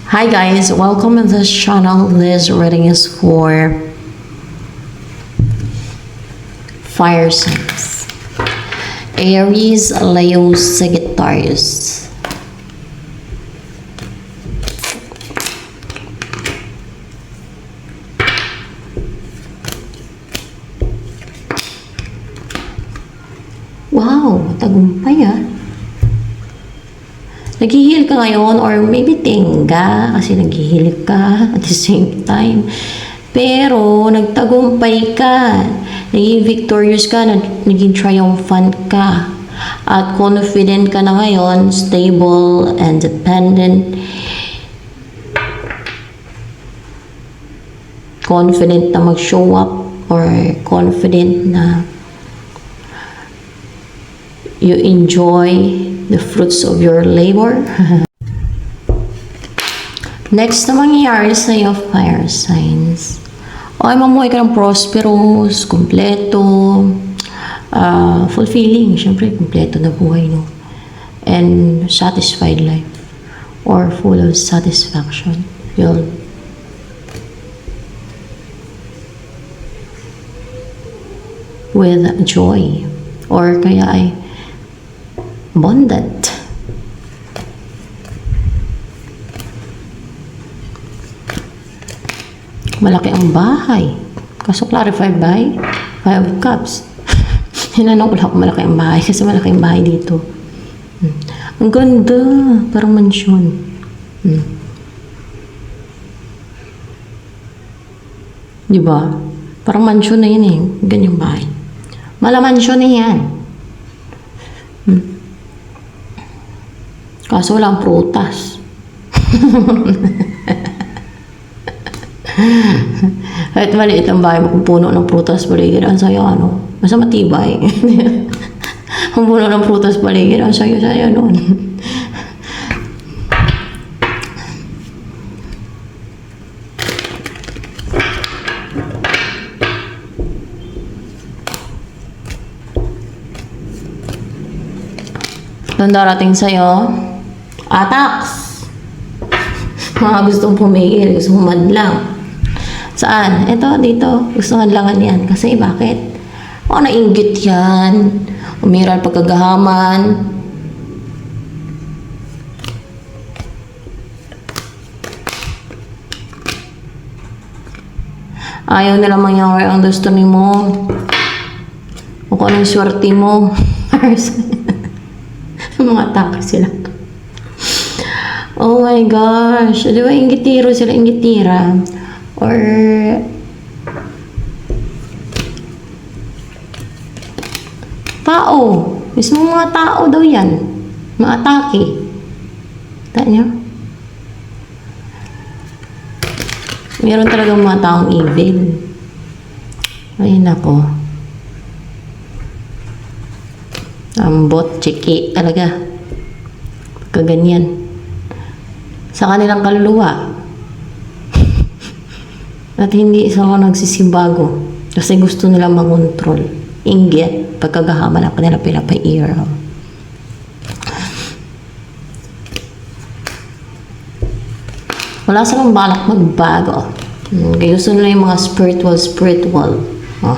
Hi guys, welcome to this channel. This reading is for fire signs: Aries, Leo, Sagittarius. Wow, tagumpay ah. Naghihil ka ngayon or maybe tenga kasi naghihil ka at the same time. Pero nagtagumpay ka. Naging victorious ka, naging triumphant ka. At confident ka na ngayon, stable and dependent. Confident na mag-show up or confident na you enjoy the fruits of your labor. Next na mangyayari sa iyo, fire signs. Okay, mamuhay ka ng prosperous, kompleto, fulfilling. Siyempre, kompleto na buhay, no? And satisfied life. Or full of satisfaction. Yun. With joy. Or kaya ay abundant. Malaki ang bahay. Kaso clarified by 5 of Cups. Hinanong ko lang kung malaki ang bahay kasi malaki ang bahay dito. Ang ganda. Parang mansyon. Diba? Parang mansyon na yun eh. Ganyang bahay. Malamansyon na yan. Kaso walang prutas. Kahit maliit ang bahay mo kung puno ng prutas paligid, ang sayo ano? Basta matibay. Kung puno ng prutas paligid, ang sayo nun. Doon darating sa'yo, attacks. Mga gustong pumigil, gustong madlang. Saan? Ito, dito. Gusto madlangan yan. Kasi bakit? O, nainggit yan. Umiral pagkagahaman. Ayaw nila mangyari ang destiny mo. O kung anong swerte mo. Mga atake sila. Oh my gosh. Di ba, inggitiro sila, inggitira. Or tao. Mismo mga tao daw yan. Mga atake. Taan nyo? Meron talagang mga taong evil. Ay nako. Ambot, chiki talaga. Kaganyan. Sa kanilang kaluluwa. At hindi sila nagsisibago. Kasi gusto nila mangontrol. Inggit, pagkagahaman ang kanila pinapairal. Wala silang balak magbago. Kaya gusto nila yung mga spiritual. Oh.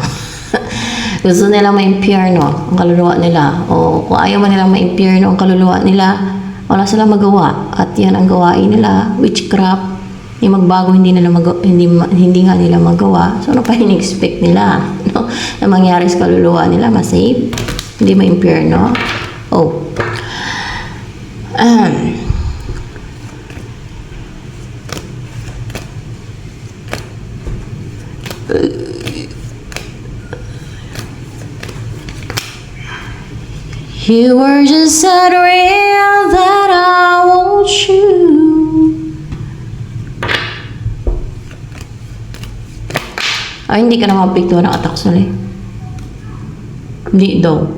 Gusto nila ma-impyerno ang kaluluwa nila. O kung ayaw man nilang ma-impyerno ang kaluluwa nila, wala silang magawa. At yan ang gawain nila, witchcraft. Yung magbago, hindi nga nila magawa. So, ano pa in-expect nila? No? Na mangyari sa kaluluwa nila, ma-save? Hindi ma-impyerno? Oh. You were just so real that I want you. Ay, hindi ka na mapiktuhan ng attack sali. Hindi daw.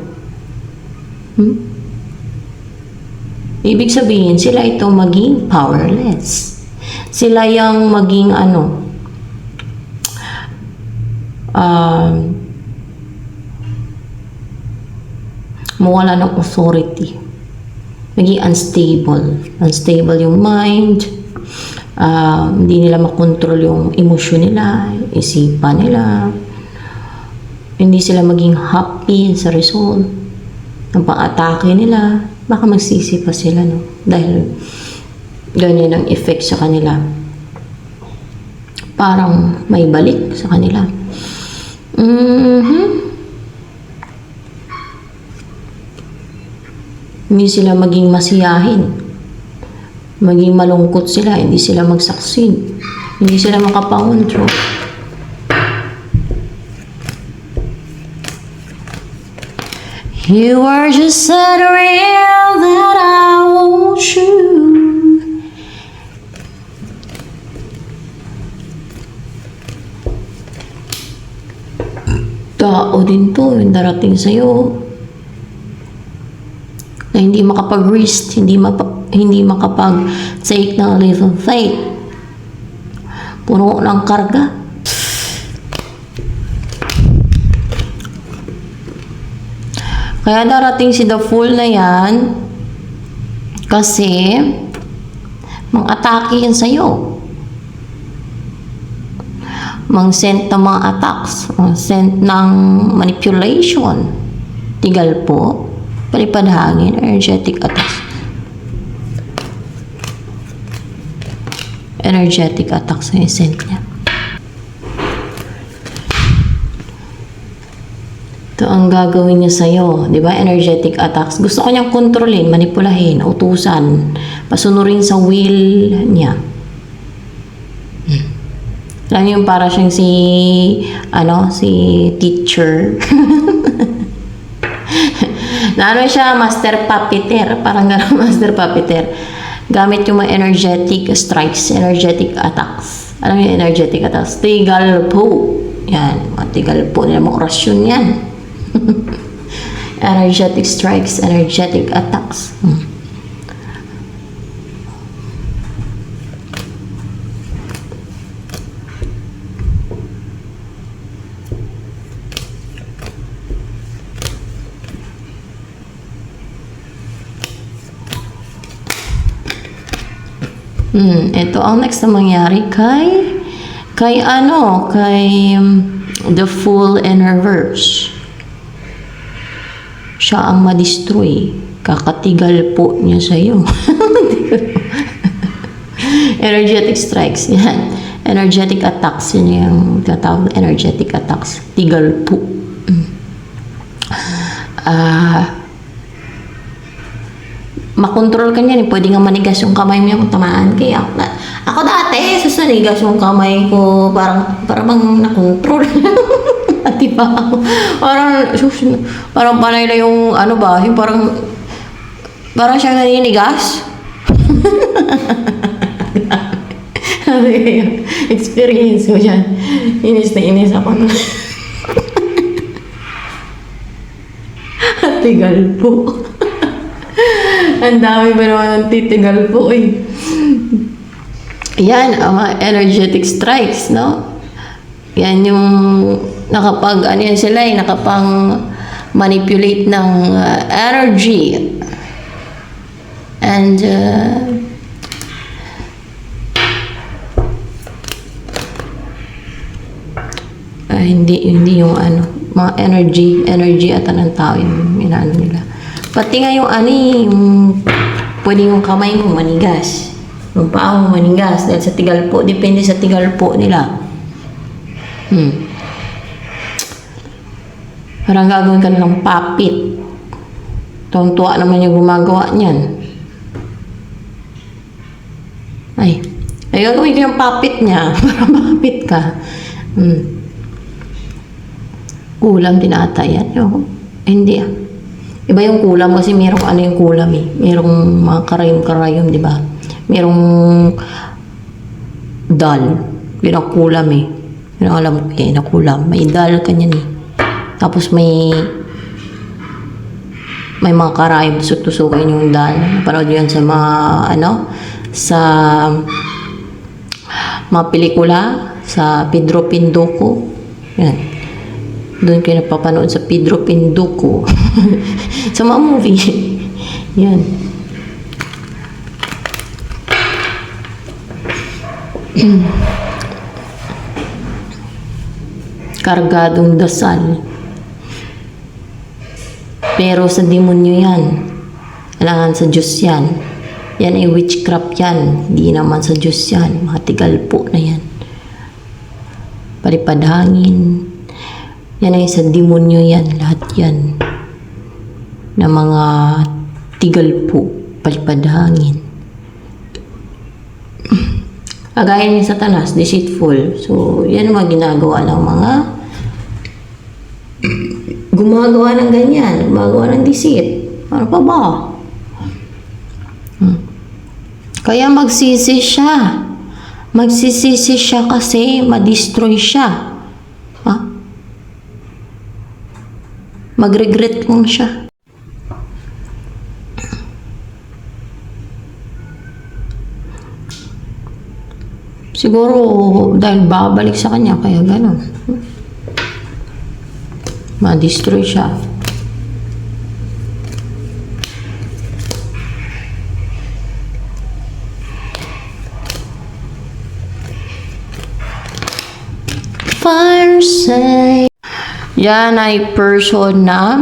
Ibig sabihin, sila itong maging powerless. Sila yung maging mawala ng authority. Maging unstable. Unstable yung mind. Hindi nila makontrol yung emosyon nila, isipan nila. Hindi sila maging happy sa result ng pang-atake nila. Baka magsisi pa sila, no? Dahil ganyan ang effect sa kanila. Parang may balik sa kanila. Hindi sila maging masiyahin. Maging malungkot sila. Hindi sila mag-succeed. Hindi sila makapangontrol. You are just a real that I want you. Tao din to yung darating sa'yo na hindi makapag-risk, hindi makapag-take ng leap of faith. Puno ng karga. Kaya darating si The Fool na yan kasi mang-atake yan sa'yo. Mang-send ng mga attacks, mang-send ng manipulation, tigal po, palipad hangin, energetic attacks. Energetic attacks na yung-send niya. Ito ang gagawin niya sa'yo, di ba? Energetic attacks. Gusto ko niyang kontrolin, manipulahin, utusan, pasunurin sa will niya. Alam niyo yung para siyang si teacher. Naano siya, master puppeteer. Parang gano'n, master puppeteer. Gamit yung mga energetic strikes, energetic attacks. Alam niyo yung energetic attacks? Tigal po. Yan, mga tigal po nila, mga orasyon yan. Energetic strikes, energetic attacks. Ito ang next na mangyari kay The Fool in reverse. Siya ang ma-destroy. Kakatigal po niya sa'yo. Energetic strikes. Yan. Energetic attacks. Yan yung tatawag. Energetic attacks. Tigal po. Makontrol ka niyan. Pwede nga manigas yung kamay mo kung tamaan. Kaya ako dati, sasanigas yung kamay ko. Parang bang nakontrol. At diba ako, parang panay na yung yung parang siya naninigas. Experience ko yan. Inis na inis ako. Tigal po. Ang dami ba naman ng titigal po eh. Yan, mga energetic strikes, no? Yan yung nakapag manipulate ng energy. And hindi yung mga energy at ng tao yung inaano nila. Pati nga yung pwede yung kamay mo manigas. Yung paa mo manigas dahil sa tigal po, depende sa tigal po nila. Parang gagawin ka nilang puppet. Tuwa naman yung gumagawa niyan. Ay gagawin ko yung puppet niya. Parang puppet ka. Kulam din ata yan. Hindi iba yung kulam kasi merong yung kulam eh. Merong mga karayom-karayom, di ba? Merong dal. Pinakulam eh. Yung alam ko yan, nakulam. May dal kanyan eh. Tapos may mga karayom, tusok-tusukin yung dal. Napanood yun sa sa mga pelikula, sa Pedro Pinduco. Yan. Doon kayo napapanood sa Pedro Pinduco. Sa mga movie. Yan. Kargadong dasal. Pero sa demonyo yan. Kailangan sa Diyos yan. Yan ay witchcraft yan. Hindi naman sa Diyos yan. Mga tigalpo na yan. Palipad hangin. Yan ay sa demonyo yan. Lahat yan. Na mga tigalpo. Palipad hangin. Kagaya ni Satanas, deceitful. So, yan ang mga ginagawa ng mga gumagawa ng ganyan, gumagawa ng deceit. Ano pa ba? Kaya magsisi siya. Magsisisi siya kasi ma-destroy siya. Ha? Mag-regret lang siya. Siguro dahil babalik sa kanya, kaya gano'n. Ma-destroy siya. Fire sign. Yan ay person na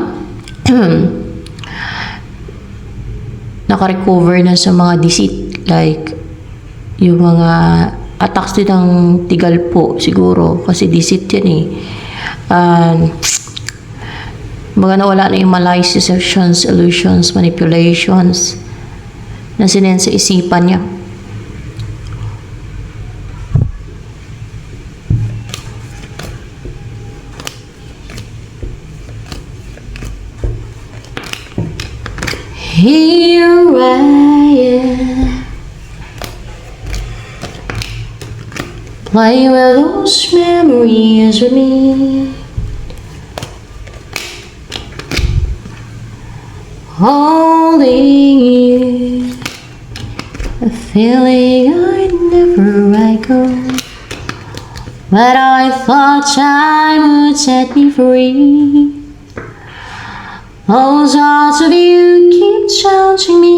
nakarecover na sa mga deceit. Like, yung mga attacks din ng tigalpo siguro. Kasi deceit yan eh. Baga nawala na yung malice, deceptions, illusions, manipulations na sinend sa isipan niya. Here I am, playing with those memories with me. Holding you, a feeling I'd never let go. But I thought time would set me free. Those thoughts of you keep challenging me,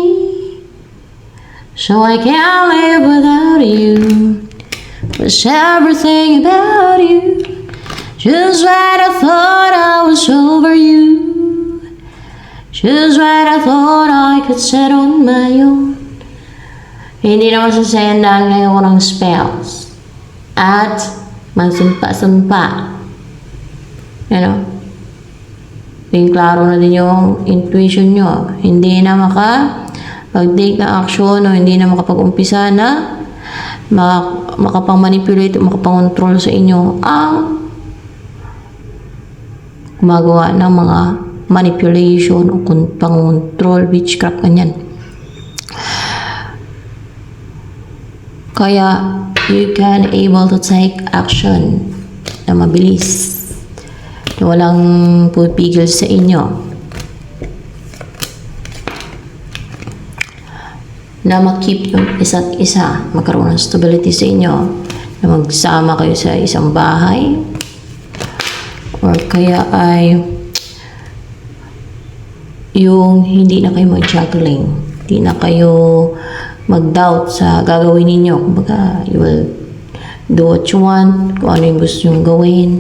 so I can't live without you. Was everything about you just when I thought I was over you? Just when I thought I could sit on my own. Hindi naman sasayandaan ngayon ng spells. At mansumpa-sumpa. You know? Yung klaro na din yung intuition nyo. Hindi na makapag-take na action o hindi na makapag-umpisa na makapang-manipulate o makapang-control sa inyo ang gumagawa ng mga manipulation o pang-control, witchcraft, ganyan. Kaya, you can able to take action na mabilis. Na walang pupigil sa inyo. Na makip yung isa't isa, magkaroon ng stability sa inyo. Na magsama kayo sa isang bahay. Or kaya ay yung hindi na kayo mag-juggling, hindi na kayo mag-doubt sa gagawin ninyo. Kumbaga, you will do what you want, kung ano yung gusto nyong gawin.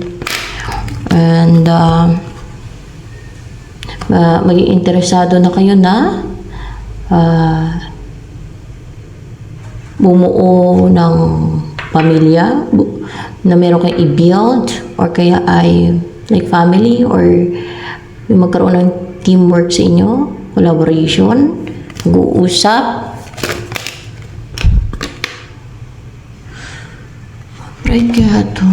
And, maging interesado na kayo na bumuo ng pamilya, na meron kayong i-build, or kaya ay like family, or magkaroon ng teamwork sa inyo, collaboration, mag-uusap. Right, kaya ito.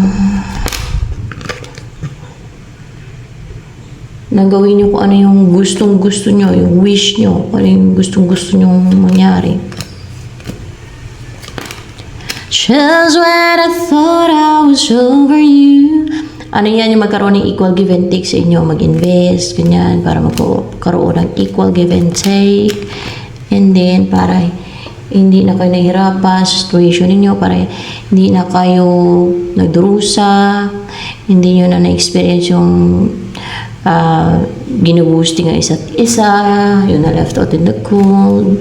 Nagawin nyo kung ano yung gustong-gusto nyo, yung wish nyo, kung ano yung gustong-gusto nyo mangyari. Just when I thought I was over you. Ano yan, yung magkaroon ng equal give and take sa inyo, mag-invest, ganyan, para magkaroon ng equal give and take. And then, para hindi na kayo nahihirapan sa situation ninyo, para hindi na kayo nagdurusa, hindi nyo na na-experience yung ginuboosting ang isa't isa, yun na left out in the cold.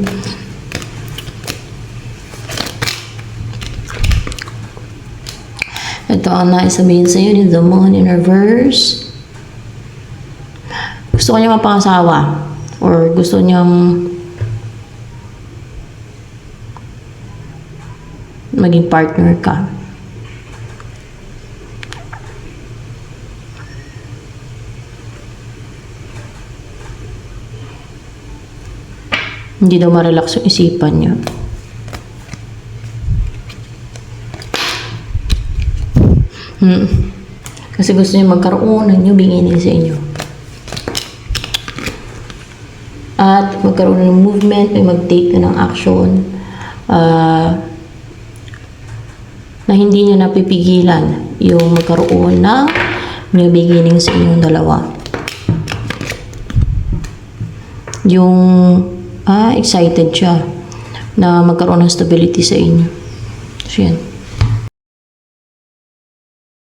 Ito ang nais sabihin sa iyo ni the moon in reverse. Gusto ko niya mapangasawa or gusto niyang maging partner ka. Hindi daw ma-relax yung isipan niya. Kasi gusto niya magkaroon ng new beginning sa inyo. At magkaroon ng movement, may mag-take na ng action na hindi niya napipigilan yung magkaroon ng new beginning sa inyong dalawa. Yung excited siya na magkaroon ng stability sa inyo. So yan.